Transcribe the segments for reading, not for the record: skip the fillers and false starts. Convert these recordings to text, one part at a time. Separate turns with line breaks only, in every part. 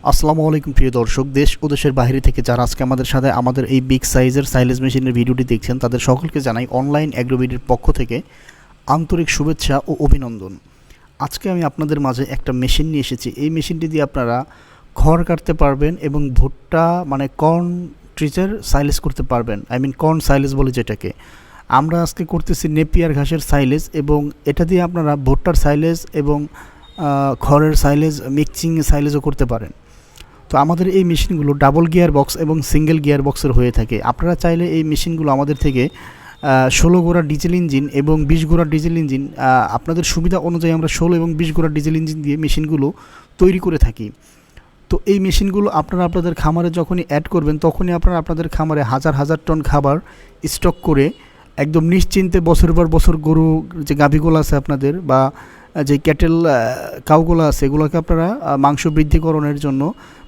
আসসালামু আলাইকুম প্রিয় দর্শক, দেশ ও দেশের বাইরে থেকে যারা আজকে আমাদের সাথে আমাদের এই বিগ সাইজের সাইলেজ মেশিনের ভিডিওটি দেখছেন তাদের সকলকে জানাই অনলাইন অ্যাগ্রোবিডির পক্ষ থেকে আন্তরিক শুভেচ্ছা ও অভিনন্দন। আজকে আমি আপনাদের মাঝে একটা মেশিন নিয়ে এসেছি। এই মেশিনটি দিয়ে আপনারা খড় কাটতে পারবেন এবং ভুট্টা মানে কর্ন ট্রিজের সাইলেজ করতে পারবেন। কর্ন সাইলেজ বলে যেটাকে আমরা আজকে করতেছি নেপিয়ার ঘাসের সাইলেজ, এবং এটা দিয়ে আপনারা ভুট্টার সাইলেজ এবং খড়ের সাইলেজ মিক্সিং সাইলেজও করতে পারেন। তো আমাদের এই মেশিনগুলো ডাবল গিয়ার বক্স এবং সিঙ্গেল গিয়ার বক্সের হয়ে থাকে। আপনারা চাইলে এই মেশিনগুলো আমাদের থেকে 16 গোড়া ডিজেল ইঞ্জিন এবং 20 গোড়া ডিজেল ইঞ্জিন, আপনাদের সুবিধা অনুযায়ী আমরা 16 এবং 20 গোড়া ডিজেল ইঞ্জিন দিয়ে মেশিনগুলো তৈরি করে থাকি। তো এই মেশিনগুলো আপনারা আপনাদের খামারে যখনই অ্যাড করবেন তখনই আপনারা আপনাদের খামারে হাজার হাজার টন খাবার স্টক করে একদম নিশ্চিন্তে বছর পর বছর গরু যে গাভীগুলো আছে আপনাদের বা যে ক্যাটেল কাউগুলো আছে এগুলোকে আপনারা মাংস বৃদ্ধিকরণের জন্য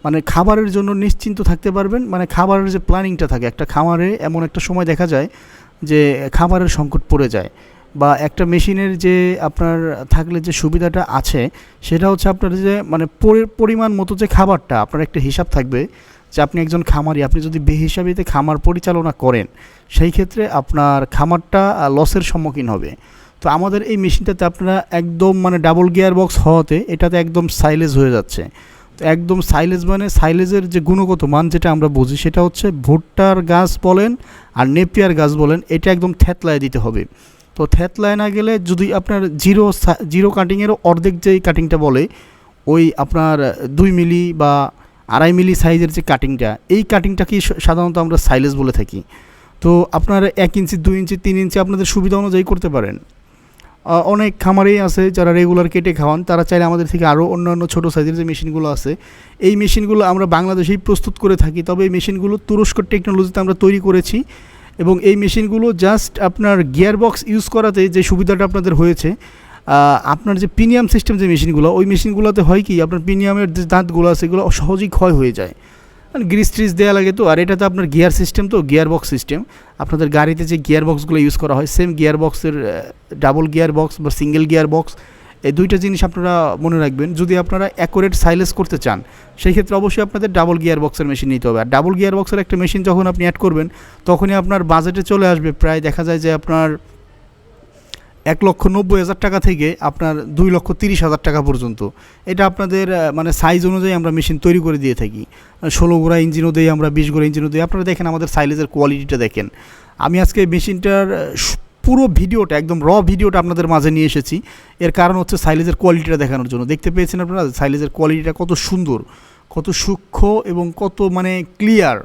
মানে খাবারের জন্য নিশ্চিন্ত থাকতে পারবেন। মানে খাবারের যে প্ল্যানিংটা থাকে একটা খামারে, এমন একটা সময় দেখা যায় যে খাবারের সংকট পড়ে যায়, বা একটা মেশিনের যে আপনার থাকলে যে সুবিধাটা আছে সেটা হচ্ছে আপনার যে মানে পরিমাণ মতো যে খাবারটা আপনার একটা হিসাব থাকবে যে আপনি একজন খামারি, আপনি যদি বেহিসাবিতে খামার পরিচালনা করেন সেই ক্ষেত্রে আপনার খামারটা লসের সম্মুখীন হবে। তো আমাদের এই মেশিনটাতে আপনারা একদম মানে ডাবল গিয়ার বক্স হওয়াতে এটাতে একদম সাইলেজ হয়ে যাচ্ছে। তো একদম সাইলেজ মানে সাইলেজের যে গুণগত মান যেটা আমরা বুঝি সেটা হচ্ছে ভুট্টার গাছ বলেন আর নেপিয়ার গাছ বলেন এটা একদম থ্যাতলায় দিতে হবে। তো থ্যাতলায় না গেলে যদি আপনার জিরো কাটিংয়েরও অর্ধেক যেই কাটিংটা বলে ওই আপনার 2 মিলি বা 2.5 মিলি সাইজের যে কাটিংটা, এই কাটিংটাকেই সাধারণত আমরা সাইলেজ বলে থাকি। তো আপনারা 1 ইঞ্চি 2 ইঞ্চি 3 ইঞ্চি আপনাদের সুবিধা অনুযায়ী করতে পারেন। অনেক খামারেই আছে যারা রেগুলার কেটে খাওয়ান, তারা চাইলে আমাদের থেকে আরও অন্যান্য ছোটো সাইজের যে মেশিনগুলো আছে এই মেশিনগুলো আমরা বাংলাদেশেই প্রস্তুত করে থাকি। তবে এই মেশিনগুলো তুরস্কর টেকনোলজিতে আমরা তৈরি করেছি, এবং এই মেশিনগুলো জাস্ট আপনার গিয়ার বক্স ইউজ করাতে যে সুবিধাটা আপনাদের হয়েছে, আপনার যে প্রিমিয়াম সিস্টেম যে মেশিনগুলো ওই মেশিনগুলোতে হয় কি আপনার প্রিমিয়ামের যে দাঁতগুলো আছে এগুলো সহজেই ক্ষয় হয়ে যায়, মানে গ্রিস ট্রিস দেওয়া লাগে। তো আর এটাতে আপনার গিয়ার সিস্টেম, তো গিয়ার বক্স সিস্টেম আপনাদের গাড়িতে যে গিয়ার বক্সগুলো ইউজ করা হয় সেম গিয়ার বক্সের ডাবল গিয়ার বক্স বা সিঙ্গেল গিয়ার বক্স, এই দুইটা জিনিস আপনারা মনে রাখবেন। যদি আপনারা অ্যাকুরেট সাইলেজ করতে চান সেই ক্ষেত্রে অবশ্যই আপনাদের ডাবল গিয়ার বক্সের মেশিন নিতে হবে। আর ডাবল গিয়ার বক্সের একটা মেশিন যখন আপনি অ্যাড করবেন তখনই আপনার বাজেটে চলে আসবে প্রায় দেখা যায় যে আপনার 1,90,000 টাকা থেকে আপনার 2,30,000 টাকা পর্যন্ত। এটা আপনাদের মানে সাইজ অনুযায়ী আমরা মেশিন তৈরি করে দিয়ে থাকি। 16 গোড়া ইঞ্জিনও দিই আমরা, 20 গোড়া ইঞ্জিনও দিই। আপনারা দেখেন আমাদের সাইলেজের কোয়ালিটিটা দেখেন। আমি আজকে মেশিনটার পুরো ভিডিওটা একদম ভিডিওটা আপনাদের মাঝে নিয়ে এসেছি। এর কারণ হচ্ছে সাইলেজের কোয়ালিটিটা দেখানোর জন্য। দেখতে পেয়েছেন আপনারা সাইলেজের কোয়ালিটিটা কত সুন্দর, কত সূক্ষ্ম এবং কত মানে ক্লিয়ার।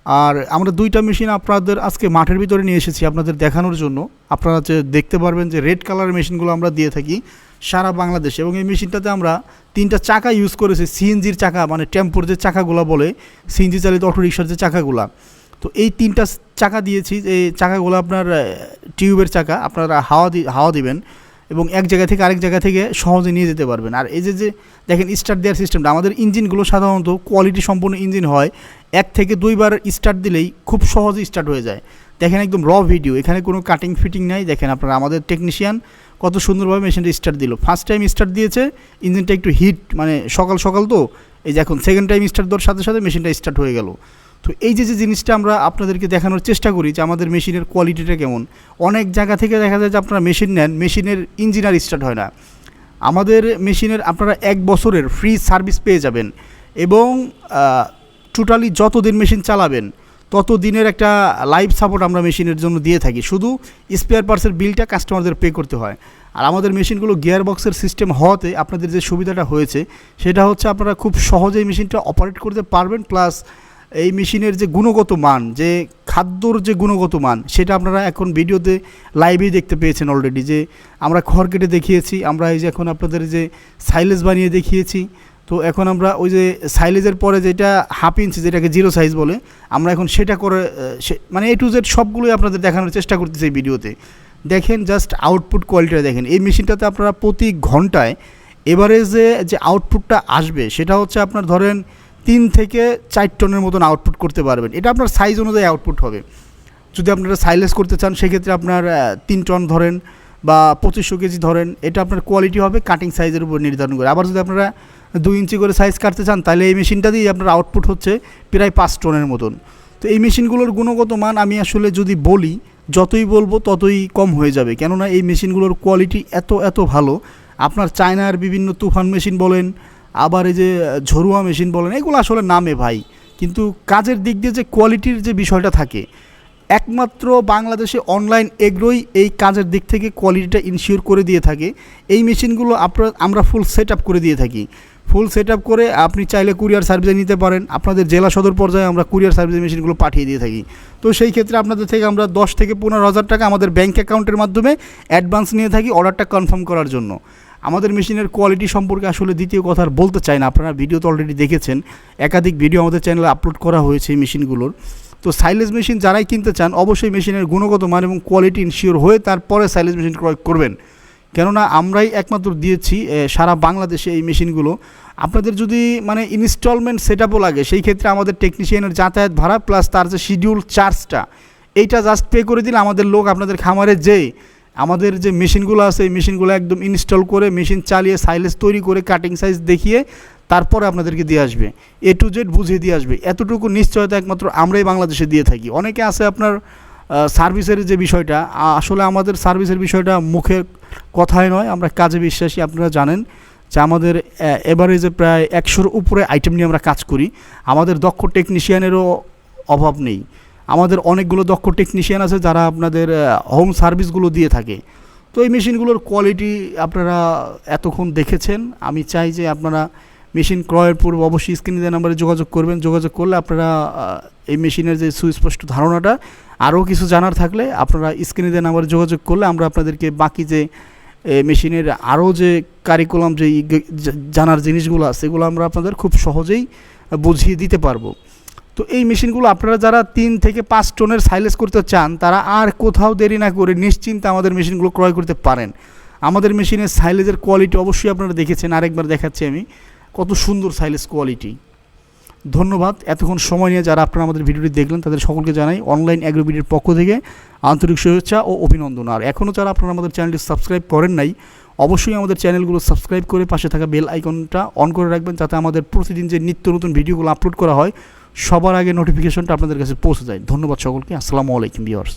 আর আমরা দুইটা মেশিন আপনাদের আজকে মাঠের ভিতরে নিয়ে এসেছি আপনাদের দেখানোর জন্য। আপনারা যে দেখতে পারবেন যে রেড কালারের মেশিনগুলো আমরা দিয়ে থাকি সারা বাংলাদেশে, এবং এই মেশিনটাতে আমরা 3টা চাকা ইউজ করেছি, সিএনজির চাকা, মানে টেম্পোর যে চাকাগুলো বলে সিএনজি চালিত অটোরিকশার যে চাকাগুলা। তো এই 3টা চাকা দিয়েছি, এই চাকাগুলো আপনার টিউবের চাকা, আপনারা হাওয়া দিবেন এবং এক জায়গা থেকে আরেক জায়গা থেকে সহজে নিয়ে যেতে পারবেন। আর এই যে দেখেন স্টার্ট দেওয়ার সিস্টেমটা, আমাদের ইঞ্জিনগুলো সাধারণত কোয়ালিটি সম্পন্ন ইঞ্জিন হয়, 1 থেকে 2 বার স্টার্ট দিলেই খুব সহজে স্টার্ট হয়ে যায়। দেখেন একদম ভিডিও, এখানে কোনো কাটিং ফিটিং নাই। দেখেন আপনারা আমাদের টেকনিশিয়ান কত সুন্দরভাবে মেশিনটা স্টার্ট দিল। ফার্স্ট টাইম স্টার্ট দিয়েছে, ইঞ্জিনটা একটু হিট, মানে সকাল সকাল তো এই যে এখন সেকেন্ড টাইম স্টার্ট দেওয়ার সাথে সাথে মেশিনটা স্টার্ট হয়ে গেল। তো এই যে জিনিসটা আমরা আপনাদেরকে দেখানোর চেষ্টা করি যে আমাদের মেশিনের কোয়ালিটিটা কেমন। অনেক জায়গা থেকে দেখা যায় যে আপনারা মেশিন নেন, মেশিনের ইঞ্জিন আর স্টার্ট হয় না। আমাদের মেশিনের আপনারা 1 বছরের ফ্রি সার্ভিস পেয়ে যাবেন, এবং টোটালি যত দিন মেশিন চালাবেন তত দিনের একটা লাইফ সাপোর্ট আমরা মেশিনের জন্য দিয়ে থাকি। শুধু স্পেয়ার পার্টসের বিলটা কাস্টমারদের পে করতে হয়। আর আমাদের মেশিনগুলো গিয়ার বক্সের সিস্টেম হওয়াতে আপনাদের যে সুবিধাটা হয়েছে সেটা হচ্ছে আপনারা খুব সহজেই মেশিনটা অপারেট করতে পারবেন, প্লাস এই মেশিনের যে গুণগত মান, যে খাদ্যর যে গুণগত মান সেটা আপনারা এখন ভিডিওতে লাইভেই দেখতে পেয়েছেন অলরেডি। যে আমরা খড় কেটে দেখিয়েছি, আমরা এই যে এখন আপনাদের যে সাইলেজ বানিয়ে দেখিয়েছি। তো এখন আমরা ওই যে সাইলেজের পরে যেটা 1/2 ইঞ্চি যেটাকে জিরো সাইজ বলে আমরা এখন সেটা করে মানে A to Z সবগুলোই আপনাদের দেখানোর চেষ্টা করতেছি এই ভিডিওতে। দেখেন জাস্ট আউটপুট কোয়ালিটিটা দেখেন। এই মেশিনটাতে আপনারা প্রতি ঘন্টায় এভারেজে যে আউটপুটটা আসবে সেটা হচ্ছে আপনার ধরেন 3 থেকে 4 টনের মতন আউটপুট করতে পারবেন। এটা আপনার সাইজ অনুযায়ী আউটপুট হবে। যদি আপনারা সাইলেজ করতে চান সেক্ষেত্রে আপনার 3 টন ধরেন, বা 2500 কেজি ধরেন, এটা আপনার কোয়ালিটি হবে কাটিং সাইজের উপর নির্ধারণ করে। আবার যদি আপনারা 2 ইঞ্চি করে সাইজ কাটতে চান তাহলে এই মেশিনটা দিয়ে আপনার আউটপুট হচ্ছে প্রায় 5 টনের মতন। তো এই মেশিনগুলোর গুণগত মান আমি আসলে যদি বলি, যতই বলবো ততই কম হয়ে যাবে, কেননা এই মেশিনগুলোর কোয়ালিটি এত ভালো। আপনার চায়নার বিভিন্ন তুফান মেশিন বলেন, আবার এই যে ঝরুয়া মেশিন বলেন, এগুলো আসলে নামে ভাই, কিন্তু কাজের দিক দিয়ে যে কোয়ালিটির যে বিষয়টা থাকে, একমাত্র বাংলাদেশে অনলাইন এগ্রোই এই কাজের দিক থেকে কোয়ালিটিটা ইনশিওর করে দিয়ে থাকে। এই মেশিনগুলো আমরা ফুল সেট আপ করে দিয়ে থাকি। ফুল সেট আপ করে আপনি চাইলে কুরিয়ার সার্ভিসে নিতে পারেন। আপনাদের জেলা সদর পর্যায়ে আমরা কুরিয়ার সার্ভিসে মেশিনগুলো পাঠিয়ে দিয়ে থাকি। তো সেই ক্ষেত্রে আপনাদের থেকে আমরা 10 থেকে 15,000 টাকা আমাদের ব্যাঙ্ক অ্যাকাউন্টের মাধ্যমে অ্যাডভান্স নিয়ে থাকি অর্ডারটা কনফার্ম করার জন্য। আমাদের মেশিনের কোয়ালিটি সম্পর্কে আসলে দ্বিতীয় কথা আর বলতে চাই না, আপনারা ভিডিও তো অলরেডি দেখেছেন, একাধিক ভিডিও আমাদের চ্যানেলে আপলোড করা হয়েছে এই মেশিনগুলোর। তো সাইলেজ মেশিন যারাই কিনতে চান অবশ্যই মেশিনের গুণগত মান এবং কোয়ালিটি ইনশিওর হয়ে তারপরে সাইলেজ মেশিন ক্রয় করবেন, কেননা আমরাই একমাত্র দিয়েছি সারা বাংলাদেশে এই মেশিনগুলো। আপনাদের যদি মানে ইনস্টলমেন্ট সেট আপও লাগে, সেই ক্ষেত্রে আমাদের টেকনিশিয়ানের যাতায়াত ভাড়া প্লাস তার যে শিডিউল চার্জটা, এইটা জাস্ট পে করে দিলে আমাদের লোক আপনাদের খামারে যেয়ে আমাদের যে মেশিনগুলো আছে এই মেশিনগুলো একদম ইনস্টল করে মেশিন চালিয়ে সাইলেজ তৈরি করে কাটিং সাইজ দেখিয়ে তারপরে আপনাদেরকে দিয়ে আসবে, A to Z বুঝিয়ে দিয়ে আসবে। এতটুকু নিশ্চয়তা একমাত্র আমরাই বাংলাদেশে দিয়ে থাকি। অনেকে আছে আপনার সার্ভিসের যে বিষয়টা, আসলে আমাদের সার্ভিসের বিষয়টা মুখে কথায় নয়, আমরা কাজে বিশ্বাসী। আপনারা জানেন যে আমাদের এভারেজে প্রায় 100-র উপরে আইটেম নিয়ে আমরা কাজ করি। আমাদের দক্ষ টেকনিশিয়ানেরও অভাব নেই। আমাদের অনেকগুলো দক্ষ টেকনিশিয়ান আছে যারা আপনাদের হোম সার্ভিসগুলো দিয়ে থাকে। তো এই মেশিনগুলোর কোয়ালিটি আপনারা এতক্ষণ দেখেছেন। আমি চাই যে আপনারা মেশিন ক্রয়ের পূর্বে অবশ্যই স্ক্রিনে দেওয়া নাম্বারে যোগাযোগ করবেন। যোগাযোগ করলে আপনারা এই মেশিনের যে সুস্পষ্ট ধারণাটা, আরও কিছু জানার থাকলে আপনারা স্ক্রিনে দেওয়া নাম্বারে যোগাযোগ করলে আমরা আপনাদেরকে বাকি যে মেশিনের আরও যে কারিকুলাম যে জানার জিনিসগুলো আছে সেগুলো আমরা আপনাদের খুব সহজেই বুঝিয়ে দিতে পারবো। তো এই মেশিনগুলো আপনারা যারা 3 থেকে 5 টনের সাইলেজ করতে চান তারা আর কোথাও দেরি না করে নিশ্চিন্তে আমাদের মেশিনগুলো ক্রয় করতে পারেন। আমাদের মেশিনের সাইলেজের কোয়ালিটি অবশ্যই আপনারা দেখেছেন, আরেকবার দেখাচ্ছি আমি, কত সুন্দর সাইলেজ কোয়ালিটি। ধন্যবাদ এতক্ষণ সময় নিয়ে যারা আপনারা আমাদের ভিডিওটি দেখলেন তাদের সকলকে জানাই অনলাইন অ্যাগ্রোবিডির পক্ষ থেকে আন্তরিক শুভেচ্ছা ও অভিনন্দন। আর এখনও যারা আপনারা আমাদের চ্যানেলটি সাবস্ক্রাইব করেন নাই অবশ্যই আমাদের চ্যানেলগুলো সাবস্ক্রাইব করে পাশে থাকা বেল আইকনটা অন করে রাখবেন, যাতে আমাদের প্রতিদিন যে নিত্য নতুন ভিডিওগুলো আপলোড করা হয় সবার আগে নোটিফিকেশনটা আপনাদের কাছে পৌঁছে যায়। ধন্যবাদ সকলকে। আসসালামু আলাইকুম ভিউয়ার্স।